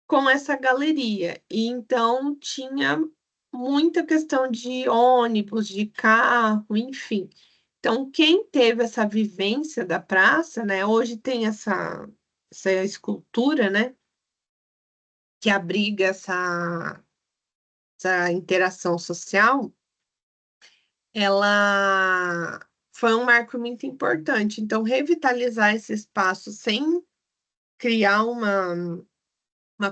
com essa galeria. E então tinha muita questão de ônibus, de carro, enfim. Então, quem teve essa vivência da praça, né? Hoje tem essa escultura, né? Que abriga essa interação social, ela foi um marco muito importante. Então, revitalizar esse espaço sem criar uma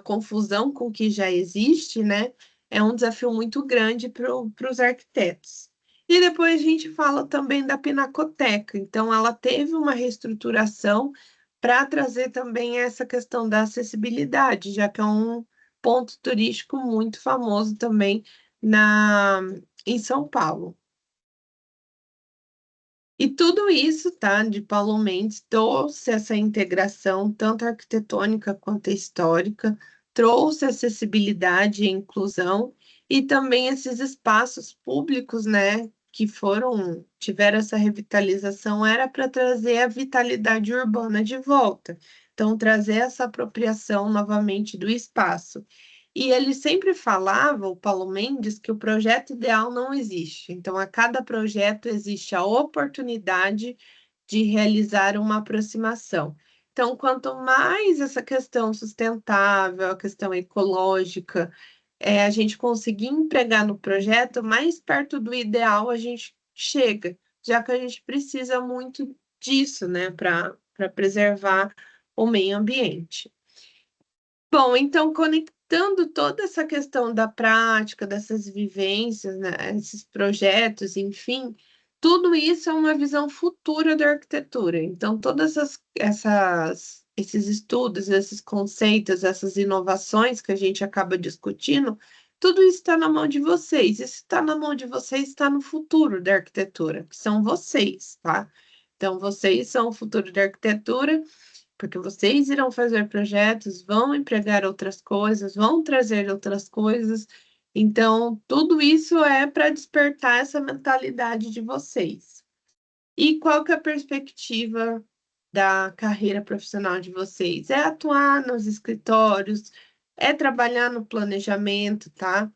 confusão com o que já existe, né? É um desafio muito grande para os arquitetos. E depois a gente fala também da Pinacoteca. Então, ela teve uma reestruturação para trazer também essa questão da acessibilidade, já que é um ponto turístico muito famoso também em São Paulo. E tudo isso, tá, de Paulo Mendes, trouxe essa integração, tanto arquitetônica quanto histórica, trouxe acessibilidade e inclusão, e também esses espaços públicos, né, tiveram essa revitalização, era para trazer a vitalidade urbana de volta. Então, trazer essa apropriação novamente do espaço. E ele sempre falava, o Paulo Mendes, que o projeto ideal não existe. Então, a cada projeto existe a oportunidade de realizar uma aproximação. Então, quanto mais essa questão sustentável, a questão ecológica, a gente conseguir empregar no projeto, mais perto do ideal a gente chega, já que a gente precisa muito disso, né, para preservar o meio ambiente. Bom, então, conectando toda essa questão da prática, dessas vivências, né, esses projetos, enfim, tudo isso é uma visão futura da arquitetura. Então, todas esses estudos, esses conceitos, essas inovações que a gente acaba discutindo, tudo isso está na mão de vocês. Isso está na mão de vocês, está no futuro da arquitetura, que são vocês, tá? Então, vocês são o futuro da arquitetura, porque vocês irão fazer projetos, vão empregar outras coisas, vão trazer outras coisas. Então, tudo isso é para despertar essa mentalidade de vocês. E qual que é a perspectiva da carreira profissional de vocês? É atuar nos escritórios, é trabalhar no planejamento, tá?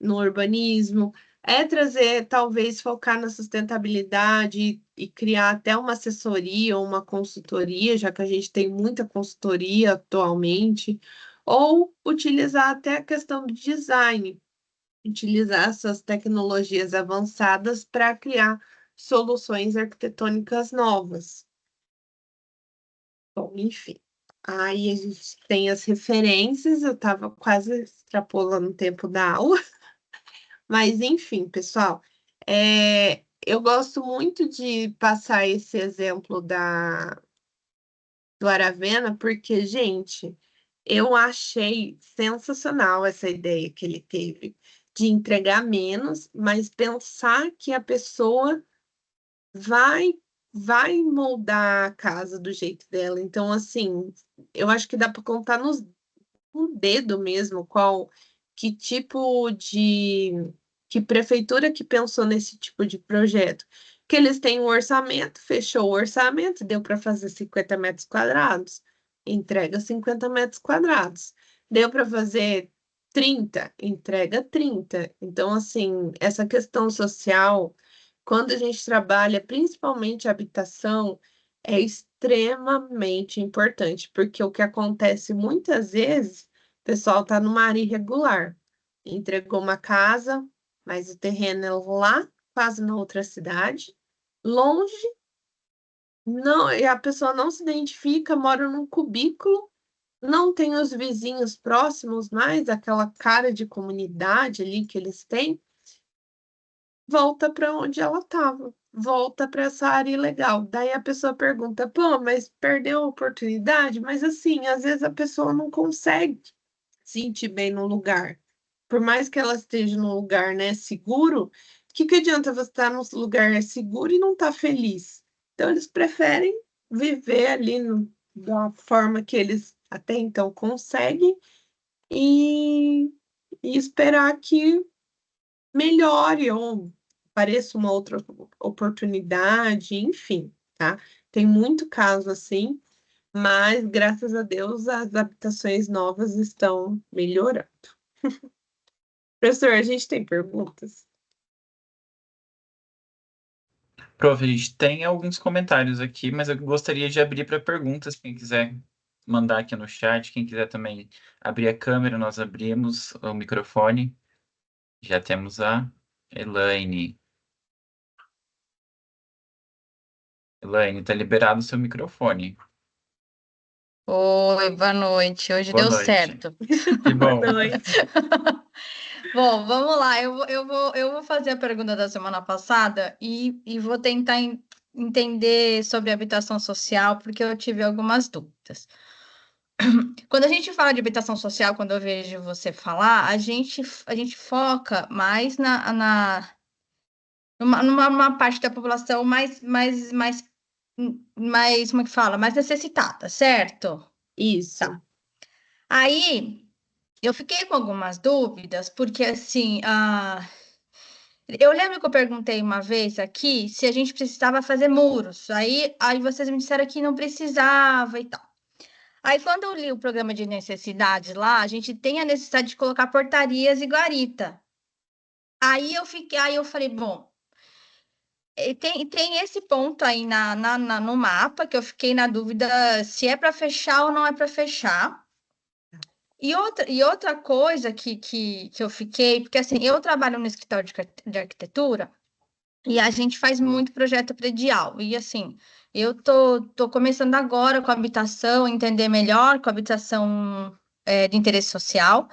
No urbanismo, é trazer, talvez focar na sustentabilidade e criar até uma assessoria ou uma consultoria, já que a gente tem muita consultoria atualmente, ou utilizar até a questão do design, utilizar essas tecnologias avançadas para criar soluções arquitetônicas novas. Bom, enfim. Aí a gente tem as referências, eu estava quase extrapolando o tempo da aula. Mas, enfim, pessoal, eu gosto muito de passar esse exemplo do Aravena, porque, gente, eu achei sensacional essa ideia que ele teve de entregar menos, mas pensar que a pessoa vai vai moldar a casa do jeito dela. Então, assim, eu acho que dá para contar no dedo mesmo que tipo de que prefeitura que pensou nesse tipo de projeto. Que eles têm um orçamento, fechou o orçamento, deu para fazer 50 metros quadrados, entrega 50 metros quadrados. Deu para fazer 30, entrega 30. Então, assim, essa questão social, quando a gente trabalha principalmente a habitação, é extremamente importante, porque o que acontece muitas vezes, o pessoal está numa área irregular, entregou uma casa, mas o terreno é lá, quase na outra cidade, longe, não, e a pessoa não se identifica, mora num cubículo, não tem os vizinhos próximos mais, aquela cara de comunidade ali que eles têm, volta para onde ela estava, volta para essa área ilegal. Daí a pessoa pergunta, pô, mas perdeu a oportunidade? Mas assim, às vezes a pessoa não consegue se sentir bem no lugar. Por mais que ela esteja num lugar, né, seguro, o que que adianta você estar num lugar seguro e não estar feliz? Então eles preferem viver ali da forma que eles até então conseguem e, e esperar que melhore ou apareça uma outra oportunidade, enfim, tá? Tem muito caso assim, mas graças a Deus as habitações novas estão melhorando. Professor, a gente tem perguntas? Prof, a gente tem alguns comentários aqui, mas eu gostaria de abrir para perguntas. Quem quiser mandar aqui no chat, quem quiser também abrir a câmera, nós abrimos o microfone. Já temos a Elaine. Elaine, está liberado o seu microfone. Oi, boa noite. Hoje Boa deu noite. certo. Que Boa bom. noite. Bom, vamos lá. Eu vou fazer a pergunta da semana passada e vou tentar entender sobre habitação social, porque eu tive algumas dúvidas. Quando a gente fala de habitação social, quando eu vejo você falar, a gente foca mais numa parte da população mais, como é que fala? Mais necessitada, certo? Isso. Tá. Aí. Eu fiquei com algumas dúvidas, porque assim, eu lembro que eu perguntei uma vez aqui se a gente precisava fazer muros. Aí vocês me disseram que não precisava e tal. Aí quando eu li o programa de necessidades lá, a gente tem a necessidade de colocar portarias e guarita. Aí eu falei, bom, tem esse ponto aí no mapa que eu fiquei na dúvida se é para fechar ou não é para fechar. E outra coisa que eu fiquei, porque assim, eu trabalho no escritório de arquitetura e a gente faz muito projeto predial. E assim, eu tô começando agora com habitação, entender melhor com habitação de interesse social.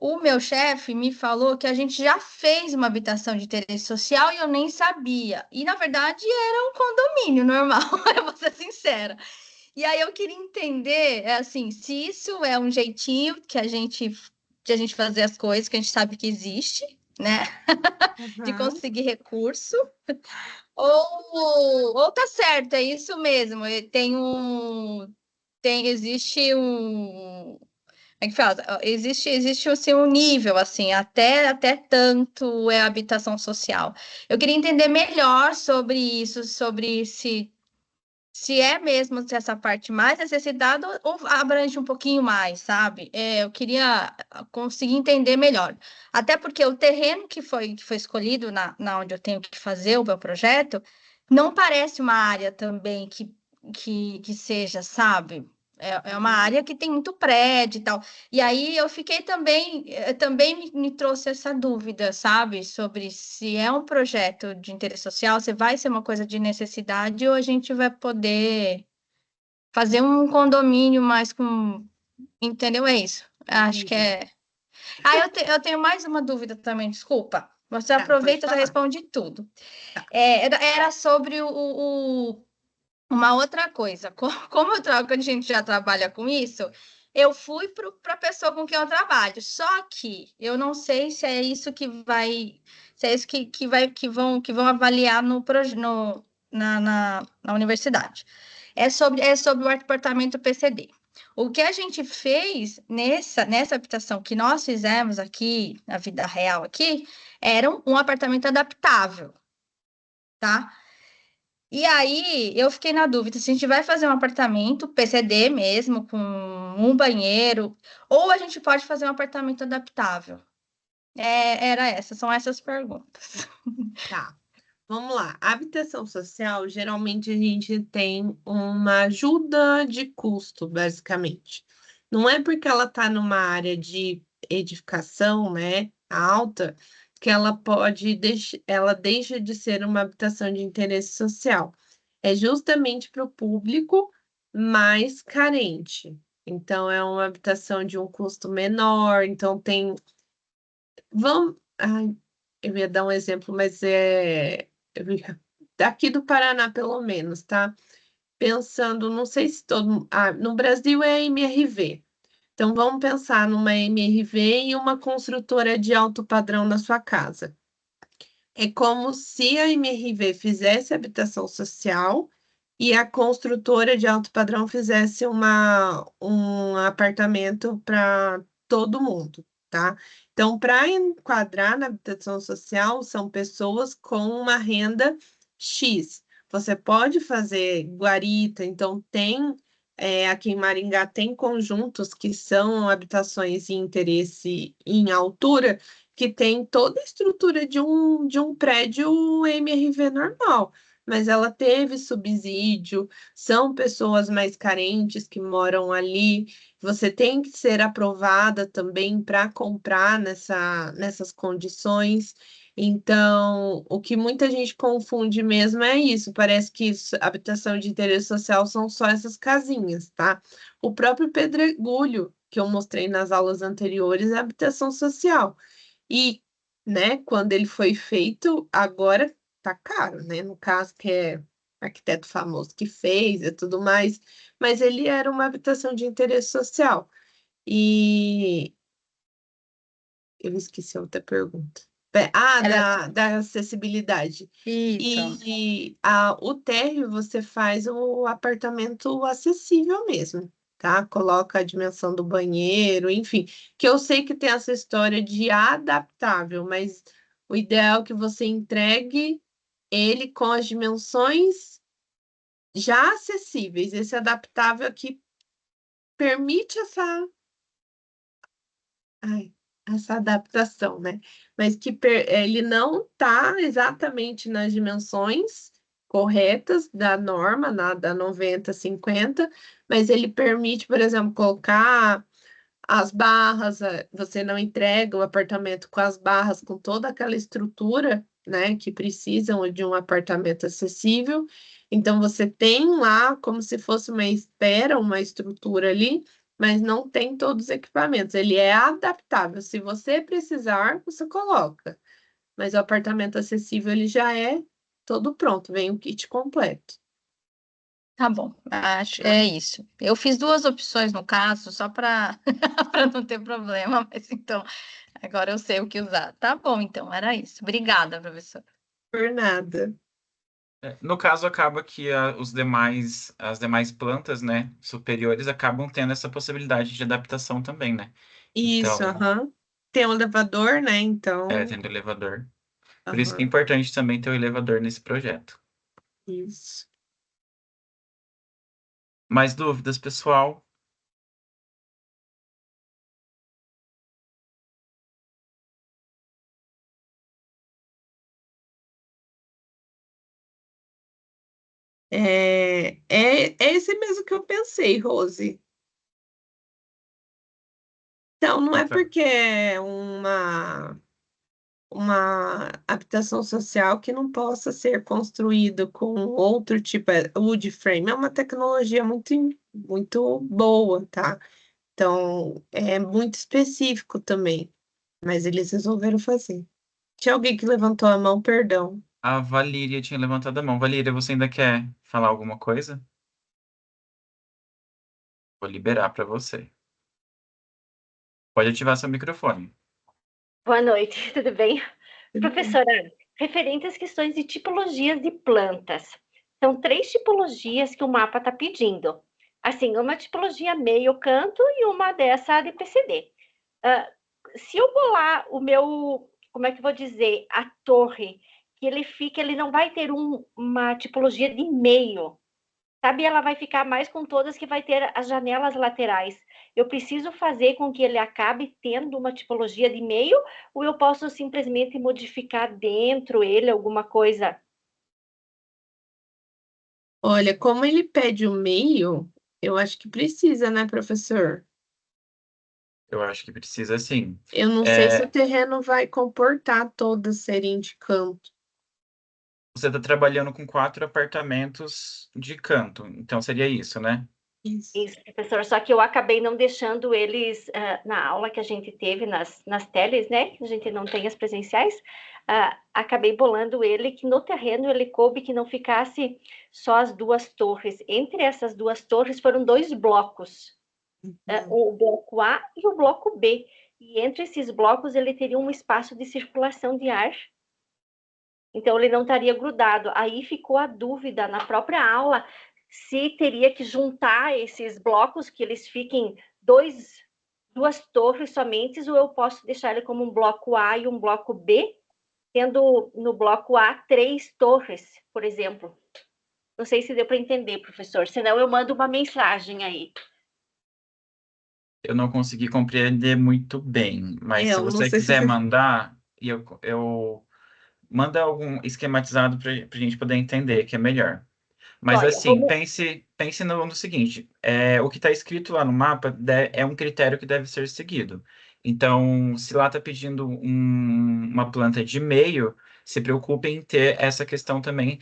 O meu chefe me falou que a gente já fez uma habitação de interesse social e eu nem sabia. E na verdade era um condomínio normal, eu vou ser sincera. E aí eu queria entender, assim, se isso é um jeitinho de a gente fazer as coisas que a gente sabe que existe, né? De Uhum. conseguir recurso, ou tá certo, é isso mesmo. Existe um, como é que fala? Existe assim, um nível, assim, até tanto é habitação social. Eu queria entender melhor sobre isso, sobre se é mesmo essa parte mais necessitada ou abrange um pouquinho mais, sabe? Eu queria conseguir entender melhor. Até porque o terreno que foi escolhido na onde eu tenho que fazer o meu projeto não parece uma área também que seja, sabe? É uma Uhum. área que tem muito prédio e tal. E aí eu fiquei também me trouxe essa dúvida, sabe? Sobre se é um projeto de interesse social, se vai ser uma coisa de necessidade ou a gente vai poder fazer um condomínio mais com. Entendeu? É isso. Acho que Entendi. é. Eu tenho mais uma dúvida também, desculpa. Você Tá, pode aproveita e já falar. responde tudo. Tá. Era sobre uma outra coisa. Como a gente já trabalha com isso, eu fui para a pessoa com quem eu trabalho. Só que eu não sei se é isso que vai, se é isso que vão avaliar na universidade. É sobre o apartamento PCD. O que a gente fez nessa habitação que nós fizemos aqui, na vida real aqui, era um apartamento adaptável, tá? E aí, eu fiquei na dúvida se a gente vai fazer um apartamento PCD mesmo, com um banheiro, ou a gente pode fazer um apartamento adaptável. São essas perguntas. Tá. Vamos lá. A habitação social, geralmente a gente tem uma ajuda de custo, basicamente. Não é porque ela está numa área de edificação, né, alta, que ela deixa de ser uma habitação de interesse social. É justamente para o público mais carente. Então, é uma habitação de um custo menor, então tem. Vamos. Ai, eu ia dar um exemplo, mas daqui do Paraná, pelo menos, tá? Pensando, não sei se todo. No Brasil é MRV. Então, vamos pensar numa MRV e uma construtora de alto padrão na sua casa. É como se a MRV fizesse habitação social e a construtora de alto padrão fizesse um apartamento para todo mundo, tá? Então, para enquadrar na habitação social, são pessoas com uma renda X. Você pode fazer guarita, então aqui em Maringá tem conjuntos que são habitações em interesse em altura, que tem toda a estrutura de um prédio MRV normal, mas ela teve subsídio, são pessoas mais carentes que moram ali. Você tem que ser aprovada também para comprar nessas condições. Então, o que muita gente confunde mesmo é isso. Parece que habitação de interesse social são só essas casinhas, tá? O próprio pedregulho, que eu mostrei nas aulas anteriores, é habitação social. E, né, quando ele foi feito, agora tá caro, né? No caso, que é arquiteto famoso que fez e tudo mais, mas ele era uma habitação de interesse social. E eu esqueci a outra pergunta. Era Da acessibilidade. isso. O térreo você faz o apartamento acessível mesmo, tá? Coloca a dimensão do banheiro, enfim. Que eu sei que tem essa história de adaptável, mas o ideal é que você entregue ele com as dimensões já acessíveis. Esse adaptável aqui permite ai, essa adaptação, né? Mas ele não está exatamente nas dimensões corretas da norma, da 90/50, mas ele permite, por exemplo, colocar as barras, você não entrega o apartamento com as barras, com toda aquela estrutura, né, que precisam de um apartamento acessível. Então, você tem lá como se fosse uma espera, uma estrutura ali, mas não tem todos os equipamentos. Ele é adaptável. Se você precisar, você coloca. Mas o apartamento acessível, ele já é todo pronto, vem o kit completo. Tá bom, acho é isso. Eu fiz duas opções no caso, só para para não ter problema, mas então agora eu sei o que usar. Tá bom, então era isso. Obrigada, professora. Por nada. No caso, acaba que as demais plantas, né, superiores acabam tendo essa possibilidade de adaptação também, né? Isso, Então, aham. Tem um elevador, né? Então, tendo elevador. Por isso que é aham, importante também ter o elevador nesse projeto. isso. Mais dúvidas, pessoal? É esse mesmo que eu pensei, Rose. Então, não é Então, porque é uma habitação social que não possa ser construído com outro tipo, wood frame. É uma tecnologia muito boa, tá? Então, é muito específico também, mas eles resolveram fazer. Tinha alguém que levantou a mão, perdão. a Valíria tinha levantado a mão. Valíria, você ainda quer falar alguma coisa? Vou liberar para você. Pode ativar seu microfone. Boa noite, tudo bem? Tudo bem. Professora, referente às questões de tipologias de plantas, são 3 tipologias que o mapa está pedindo. Assim, uma tipologia meio canto e uma dessa de PCD. Se eu bolar o meu, como é que eu vou dizer, a torre que ele não vai ter uma tipologia de meio, sabe? Ela vai ficar mais com todas que vai ter as janelas laterais. Eu preciso fazer com que ele acabe tendo uma tipologia de meio, ou eu posso simplesmente modificar dentro ele alguma coisa? Olha, como ele pede o meio, eu acho que precisa, né, professor? Eu acho que precisa sim. Eu não sei se o terreno vai comportar todas serem de canto. Você está trabalhando com 4 apartamentos de canto, então seria isso, né? Isso. Isso, professor, só que eu acabei não deixando eles na aula que a gente teve nas teles, né? A gente não tem as presenciais. Acabei bolando ele que no terreno ele coube que não ficasse só as 2 torres. Entre essas 2 torres foram 2 blocos, o bloco A e o bloco B. E entre esses blocos ele teria um espaço de circulação de ar. Então ele não estaria grudado. Aí ficou a dúvida na própria aula se teria que juntar esses blocos, que eles fiquem 2 torres somente, ou eu posso deixar ele como um bloco A e um bloco B, tendo no bloco A 3 torres, por exemplo. Não sei se deu para entender, professor. Senão eu mando uma mensagem aí. Eu não consegui compreender muito bem, mas se Eu não você sei se quiser você... mandar, e eu manda algum esquematizado para a gente poder entender, que é melhor. Mas Olha, assim, vamos. pense no seguinte: o que está escrito lá no mapa é um critério que deve ser seguido. Então, se lá está pedindo uma planta de meio, se preocupe em ter essa questão também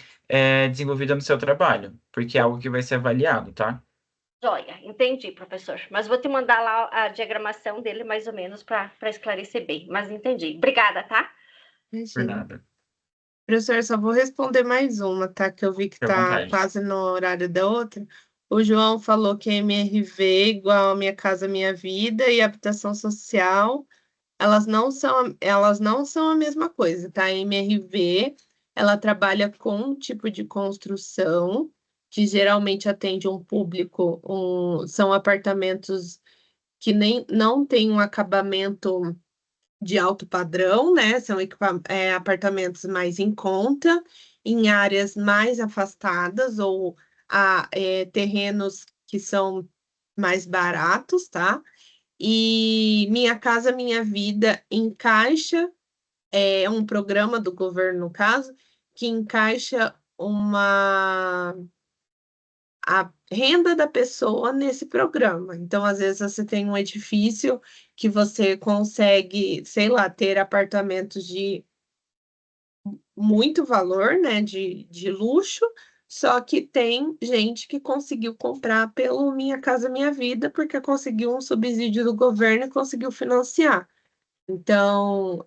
desenvolvida no seu trabalho, porque é algo que vai ser avaliado, tá? Joia, entendi, professor. Mas vou te mandar lá a diagramação dele, mais ou menos, para esclarecer bem. Mas entendi. Obrigada, tá? Por Imagina. nada. Professor, só vou responder mais uma, tá? Que eu vi que Fique à tá vontade. quase no horário da outra. O João falou que MRV é igual a Minha Casa Minha Vida e habitação social, elas não são a mesma coisa, tá? A MRV, ela trabalha com um tipo de construção que geralmente atende um público, são apartamentos que não tem um acabamento de alto padrão, né? São apartamentos mais em conta, em áreas mais afastadas ou terrenos que são mais baratos, tá? E Minha Casa Minha Vida encaixa, é um programa do governo, no caso, que encaixa a renda da pessoa nesse programa. Então, às vezes, você tem um edifício que você consegue, sei lá, ter apartamentos de muito valor, né, de luxo, só que tem gente que conseguiu comprar pelo Minha Casa Minha Vida, porque conseguiu um subsídio do governo e conseguiu financiar. Então,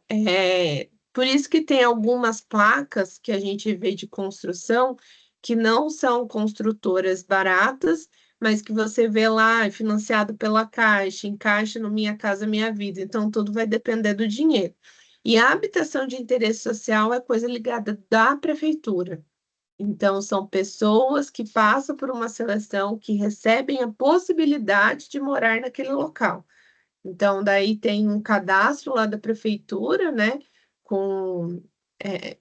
por isso que tem algumas placas que a gente vê de construção que não são construtoras baratas, mas que você vê lá, é financiado pela Caixa, encaixa no Minha Casa Minha Vida. Então, tudo vai depender do dinheiro. E a habitação de interesse social é coisa ligada da prefeitura. Então, são pessoas que passam por uma seleção que recebem a possibilidade de morar naquele local. Então, daí tem um cadastro lá da prefeitura, né? Com.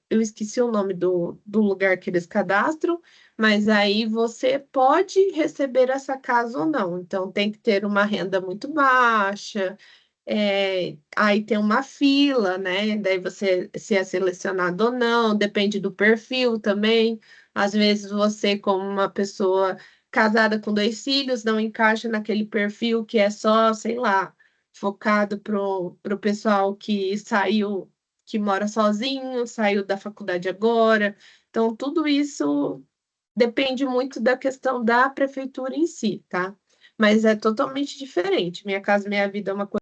Eu esqueci o nome do lugar que eles cadastram, mas aí você pode receber essa casa ou não. Então, tem que ter uma renda muito baixa, aí tem uma fila, né? Daí você se é selecionado ou não, depende do perfil também. Às vezes você, como uma pessoa casada com 2 filhos, não encaixa naquele perfil que é só, sei lá, focado pro pessoal que saiu, que mora sozinho, saiu da faculdade agora. Então, tudo isso depende muito da questão da prefeitura em si, tá? Mas é totalmente diferente. Minha Casa Minha Vida é uma coisa